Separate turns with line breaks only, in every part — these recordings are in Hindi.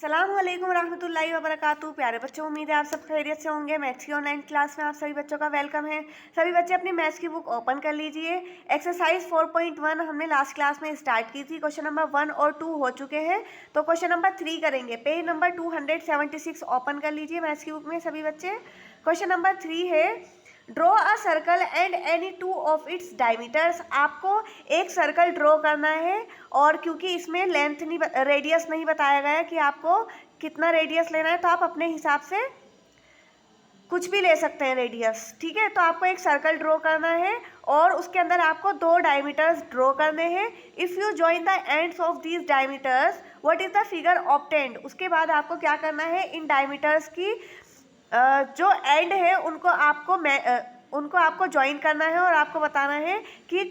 अस्सलामुअलैकुम रहमतुल्लाहि व बरकातुहू। प्यारे बच्चों, उम्मीद है आप सब खैरियत से होंगे। मैथ्स की ऑनलाइन क्लास में आप सभी बच्चों का वेलकम है। सभी बच्चे अपनी मैथ्स की बुक ओपन कर लीजिए। एक्सरसाइज 4.1 हमने लास्ट क्लास में स्टार्ट की थी। क्वेश्चन नंबर 1 और 2 हो चुके हैं, तो क्वेश्चन नंबर 3 करेंगे। पेज नंबर 276 ओपन कर लीजिए मैथ्स की बुक में सभी बच्चे। क्वेश्चन नंबर 3 है, draw a circle and any two of its diameters. आपको एक सर्कल ड्रॉ करना है, और क्योंकि इसमें लेंथ नहीं, रेडियस नहीं बताया गया कि आपको कितना रेडियस लेना है, तो आप अपने हिसाब से कुछ भी ले सकते हैं रेडियस। ठीक है, तो आपको एक सर्कल ड्रॉ करना है और उसके अंदर आपको 2 डायमीटर्स ड्रॉ करने हैं। If you join the ends of these diameters what is the figure obtained. उसके बाद आपको क्या करना है, इन डायमीटर्स की जो एंड है उनको आपको ज्वाइन करना है, और आपको बताना है कि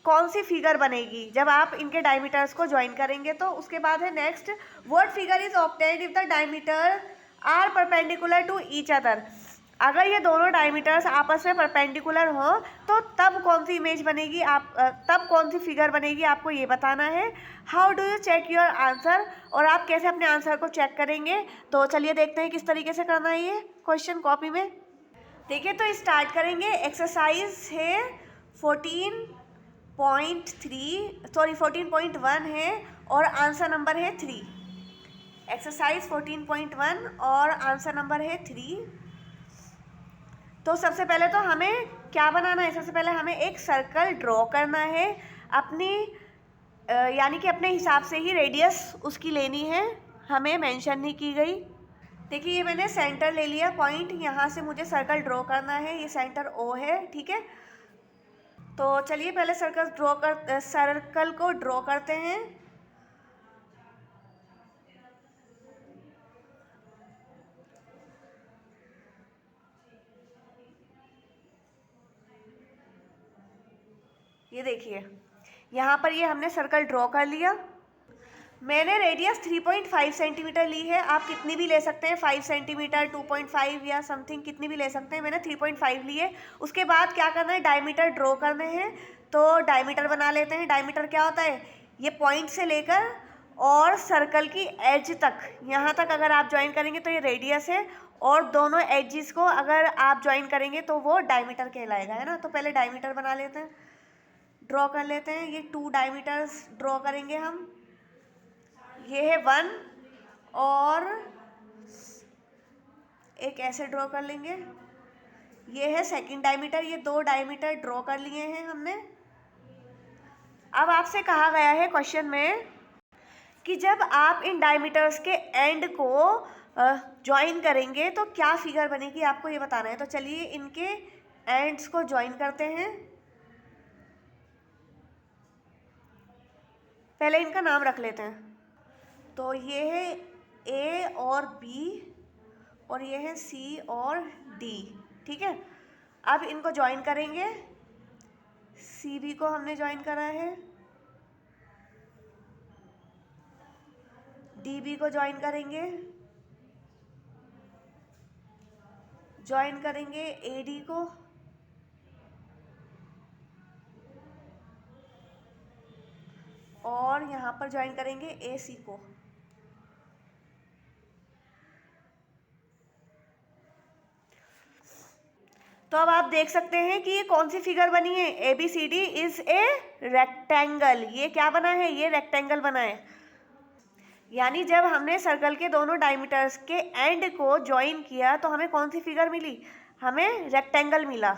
कौन सी फिगर बनेगी जब आप इनके डायमीटर्स को ज्वाइन करेंगे। तो उसके बाद है next, what figure is obtained if the diameter are perpendicular to each other. अगर ये दोनों डायमीटर्स आपस में परपेंडिकुलर हो तो तब कौन सी इमेज बनेगी, तब कौन सी फिगर बनेगी, आपको ये बताना है। How do you check your answer, और आप कैसे अपने आंसर को चेक करेंगे। तो चलिए देखते हैं किस तरीके से करना है ये क्वेश्चन कॉपी में। देखिए, तो स्टार्ट करेंगे। एक्सरसाइज है 14.1 है और आंसर नंबर है 3। एक्सरसाइज 14.1 और आंसर नंबर है 3। तो सबसे पहले तो हमें क्या बनाना है, सबसे पहले हमें एक सर्कल ड्रॉ करना है अपनी, यानी कि अपने हिसाब से ही रेडियस उसकी लेनी है, हमें मेंशन नहीं की गई। देखिए, ये मैंने सेंटर ले लिया पॉइंट, यहाँ से मुझे सर्कल ड्रॉ करना है। ये सेंटर ओ है, ठीक है। तो चलिए पहले सर्कल को ड्रॉ करते हैं। ये देखिए, यहाँ पर ये हमने सर्कल ड्रॉ कर लिया। मैंने रेडियस 3.5 सेंटीमीटर ली है। आप कितनी भी ले सकते हैं, 5 सेंटीमीटर, 2.5 या समथिंग कितनी भी ले सकते हैं। मैंने 3.5 लिए। उसके बाद क्या करना है, डायमीटर ड्रॉ करने हैं। तो डायमीटर बना लेते हैं। डायमीटर क्या होता है, ये पॉइंट से लेकर और सर्कल की एज तक, यहाँ तक अगर आप ज्वाइन करेंगे तो ये रेडियस है, और दोनों एजिस को अगर आप ज्वाइन करेंगे तो वो डायमीटर कहलाएगा, है ना। तो पहले डायमीटर बना लेते हैं, ड्रॉ कर लेते हैं। ये 2 डायमीटर्स ड्रॉ करेंगे हम। ये है 1, और एक ऐसे ड्रॉ कर लेंगे। ये है सेकंड डायमीटर। ये 2 डायमीटर ड्रॉ कर लिए हैं हमने। अब आपसे कहा गया है क्वेश्चन में कि जब आप इन डायमीटर्स के एंड को ज्वाइन करेंगे तो क्या फिगर बनेगी, आपको ये बताना है। तो चलिए इनके एंड्स को ज्वाइन करते हैं। पहले इनका नाम रख लेते हैं। तो ये है ए और बी, और ये है सी और डी, ठीक है। अब इनको ज्वाइन करेंगे। सी बी को हमने ज्वाइन करा है, डी बी को ज्वाइन करेंगे, ज्वाइन करेंगे ए डी को, और यहाँ पर ज्वाइन करेंगे ए सी को। तो अब आप देख सकते हैं कि ये कौन सी फिगर बनी है। A B C D is a rectangle. ये क्या बना है, ये रेक्टेंगल बना है। यानी जब हमने सर्कल के दोनों डायमीटर्स के एंड को ज्वाइन किया तो हमें कौन सी फिगर मिली, हमें रेक्टेंगल मिला।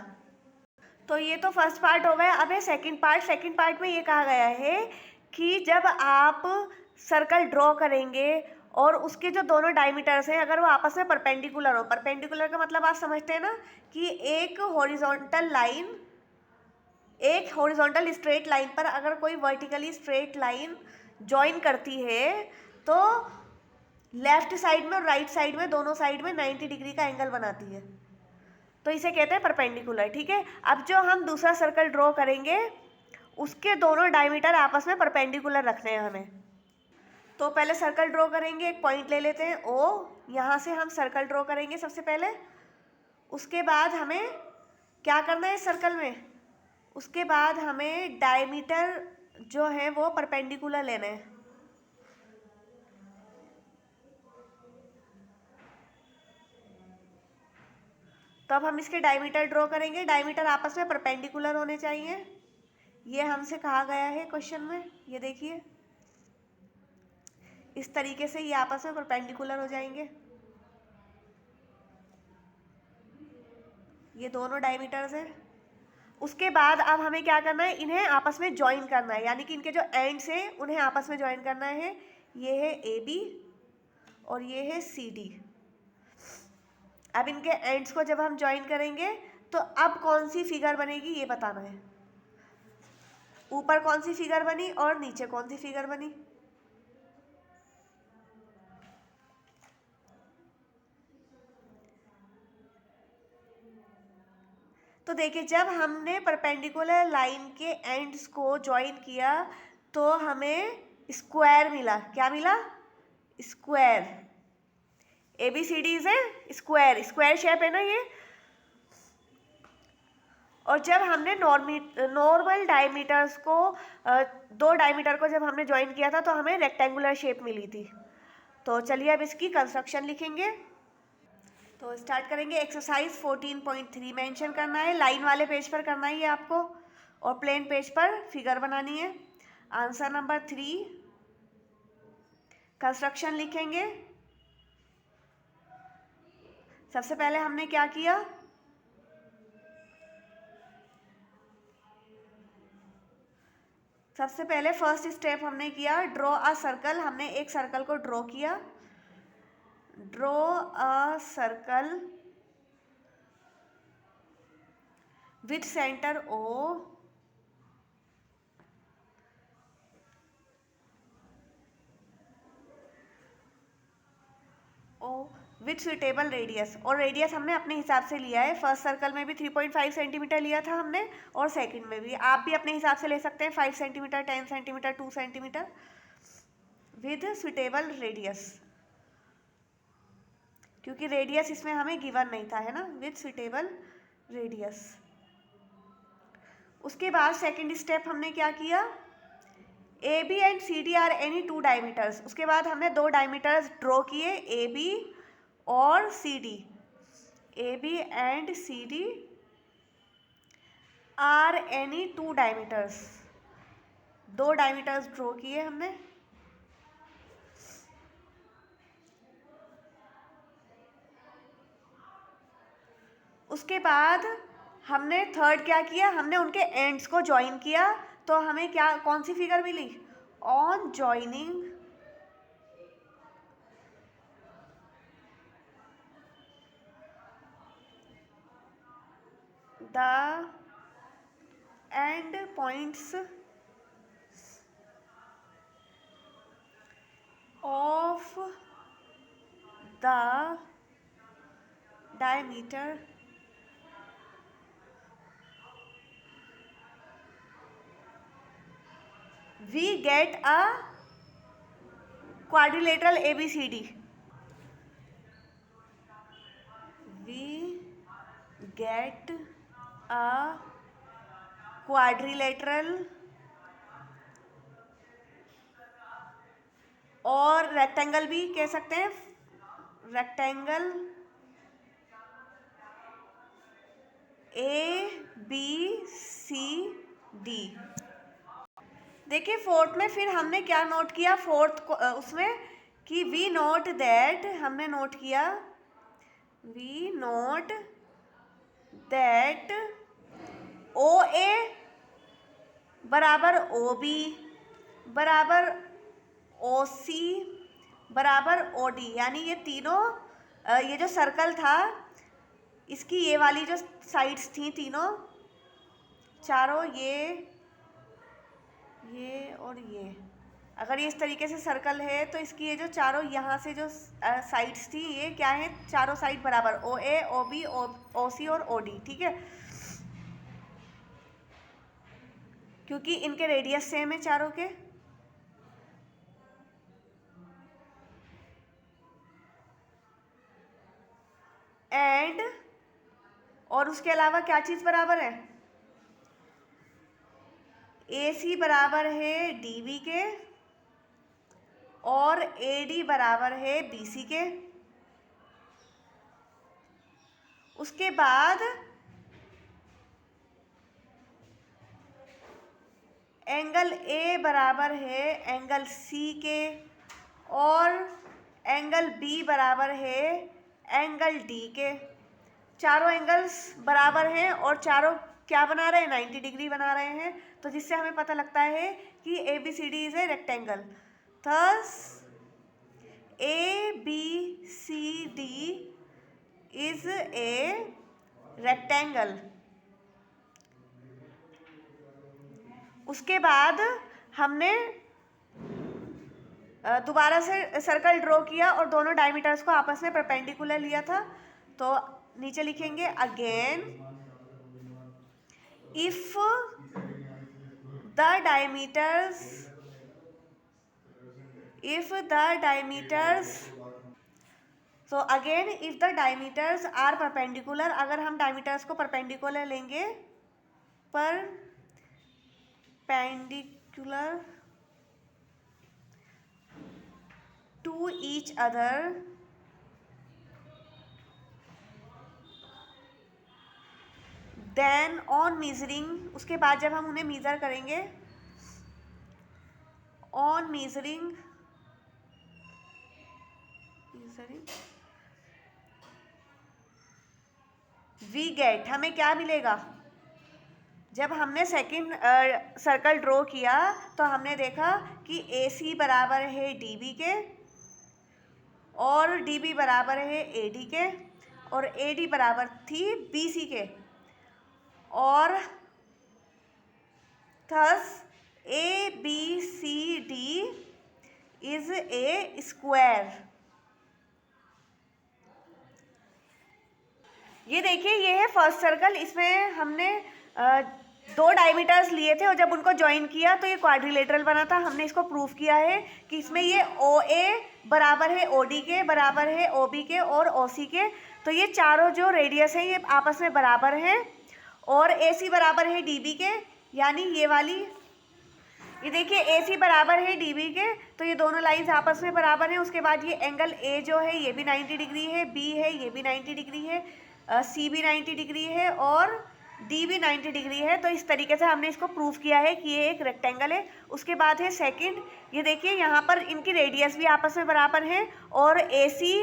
तो ये तो फर्स्ट पार्ट हो गया। अब है सेकंड पार्ट। सेकंड पार्ट में ये कहा गया है कि जब आप सर्कल ड्रॉ करेंगे और उसके जो दोनों डायमीटर्स हैं अगर वो आपस में परपेंडिकुलर हो, परपेंडिकुलर का मतलब आप समझते हैं ना कि एक हॉरिजॉन्टल स्ट्रेट लाइन पर अगर कोई वर्टिकली स्ट्रेट लाइन ज्वाइन करती है तो लेफ्ट साइड में और राइट साइड में, दोनों साइड में 90 डिग्री का एंगल बनाती है, तो इसे कहते हैं परपेंडिकुलर, ठीक है। अब जो हम दूसरा सर्कल ड्रॉ करेंगे उसके दोनों डायमीटर आपस में परपेंडिकुलर रखने हैं हमें। तो पहले सर्कल ड्रॉ करेंगे, एक पॉइंट ले लेते हैं ओ, यहाँ से हम सर्कल ड्रॉ करेंगे सबसे पहले। उसके बाद हमें क्या करना है सर्कल में, उसके बाद हमें डायमीटर जो है वो परपेंडिकुलर लेना है। तो अब हम इसके डायमीटर ड्रॉ करेंगे। डायमीटर आपस में परपेंडिकुलर होने चाहिए, ये हमसे कहा गया है क्वेश्चन में। ये देखिए इस तरीके से ये आपस में परपेंडिकुलर हो जाएंगे, ये दोनों डायमीटर्स हैं। उसके बाद अब हमें क्या करना है, इन्हें आपस में ज्वाइन करना है, यानी कि इनके जो एंड्स हैं उन्हें आपस में ज्वाइन करना है। ये है ए बी और ये है सी डी। अब इनके एंड्स को जब हम ज्वाइन करेंगे तो अब कौन सी फिगर बनेगी ये बताना है। ऊपर कौन सी फिगर बनी और नीचे कौन सी फिगर बनी। तो देखिए जब हमने परपेंडिकुलर लाइन के एंड्स को ज्वाइन किया तो हमें स्क्वायर मिला। क्या मिला? Square. A B C D is a square, square shape है ना ये। और जब हमने नॉर्मल डायमीटर्स को दो डायमीटर को जब हमने ज्वाइन किया था तो हमें रेक्टेंगुलर शेप मिली थी। तो चलिए अब इसकी कंस्ट्रक्शन लिखेंगे। तो स्टार्ट करेंगे। एक्सरसाइज 14.3 मेंशन करना है, लाइन वाले पेज पर करना ही है आपको और प्लेन पेज पर फिगर बनानी है। आंसर नंबर 3 कंस्ट्रक्शन लिखेंगे। सबसे पहले हमने क्या किया, सबसे पहले फर्स्ट स्टेप हमने किया ड्रॉ अ सर्कल। हमने एक सर्कल को ड्रॉ किया। Draw a circle with centre O with suitable radius. और रेडियस हमने अपने हिसाब से लिया है। फर्स्ट सर्कल में भी 3.5 सेंटीमीटर लिया था हमने और सेकंड में भी आप भी अपने हिसाब से ले सकते हैं, 5 centimetre, 10 centimetre, 2 centimetre with suitable radius, क्योंकि रेडियस इसमें हमें गिवन नहीं था, है ना, विद सुटेबल रेडियस। उसके बाद सेकंड स्टेप हमने क्या किया, A B and C D are any two diameters. उसके बाद हमने दो डायमीटर्स ड्रॉ किए, ए बी और C D. A B and C D are any two diameters. दो डायमीटर्स ड्रॉ किए हमने। उसके बाद हमने थर्ड क्या किया, हमने उनके एंड्स को ज्वाइन किया। तो हमें क्या, कौन सी फिगर मिली, on joining the end points of the diameter we get a quadrilateral ABCD. We get a quadrilateral और रेक्टेंगल भी कह सकते हैं, rectangle A B C D. देखिए फोर्थ में फिर हमने क्या नोट किया, फोर्थ उसमें कि वी नोट दैट, हमने नोट किया we note that O A बराबर ओ बी बराबर ओ सी बराबर ओ डी, यानी ये तीनों ये जो सर्कल था इसकी ये वाली जो साइड्स थी तीनों चारों, ये और ये, अगर ये इस तरीके से सर्कल है तो इसकी ये जो चारों यहाँ से जो साइड्स थी ये क्या है, चारों साइड बराबर, ओ ए ओ बी ओ सी और ओ डी, ठीक है, क्योंकि इनके रेडियस सेम है चारों के। एंड और उसके अलावा क्या चीज़ बराबर है, ए सी बराबर है डी बी के और ए डी बराबर है बी सी के। उसके बाद एंगल ए बराबर है एंगल सी के और एंगल बी बराबर है एंगल डी के। चारों एंगल्स बराबर हैं और चारों क्या बना रहे हैं, 90 डिग्री बना रहे हैं। तो जिससे हमें पता लगता है कि A B C D is a rectangle. Thus A B C D is a rectangle. उसके बाद हमने दोबारा से सर्कल ड्रॉ किया और दोनों डायमीटर्स को आपस में परपेंडिकुलर लिया था। तो नीचे लिखेंगे again if the diameters so again if the diameters are perpendicular, अगर हम डायमीटर्स को परपेंडिकुलर लेंगे, perpendicular to each other, then on measuring, उसके बाद जब हम उन्हें मेजर करेंगे, ऑन मेजरिंग वी गेट, हमें क्या मिलेगा, जब हमने सेकंड सर्कल ड्रॉ किया तो हमने देखा कि ए सी बराबर है डी बी के और डी बी बराबर है ए डी के और ए डी बराबर थी बी सी के और thus A B C D is a square. ये देखिए, ये है फर्स्ट सर्कल। इसमें हमने दो डायमीटर्स लिए थे और जब उनको ज्वाइन किया तो ये क्वाड्रिलेटरल बना था। हमने इसको प्रूफ किया है कि इसमें ये ओ ए बराबर है ओ डी के, बराबर है ओ बी के और ओ सी के। तो ये चारों जो रेडियस हैं ये आपस में बराबर हैं और ए सी बराबर है डी बी के, यानी ये वाली, ये देखिए ए सी बराबर है डी बी के, तो ये दोनों लाइंस आपस में बराबर हैं। उसके बाद ये एंगल ए जो है ये भी 90 डिग्री है, बी है ये भी 90 डिग्री है, सी भी 90 डिग्री है और डी भी 90 डिग्री है। तो इस तरीके से हमने इसको प्रूफ किया है कि ये एक रेक्टेंगल है। उसके बाद है सेकंड, ये देखिए यहाँ पर इनकी रेडियस भी आपस में बराबर हैं और ए सी,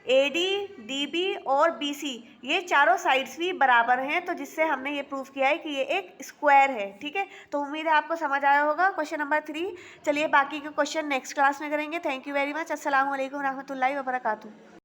ए डी, डी बी और बी सी ये चारों साइड्स भी बराबर हैं। तो जिससे हमने ये प्रूफ किया है कि ये एक स्क्वायर है। ठीक है, तो उम्मीद है आपको समझ आया होगा क्वेश्चन नंबर 3। चलिए बाकी के क्वेश्चन नेक्स्ट क्लास में करेंगे। Thank you very much. अस्सलाम वालेकुम रहमतुल्लाहि व बरकातुहू।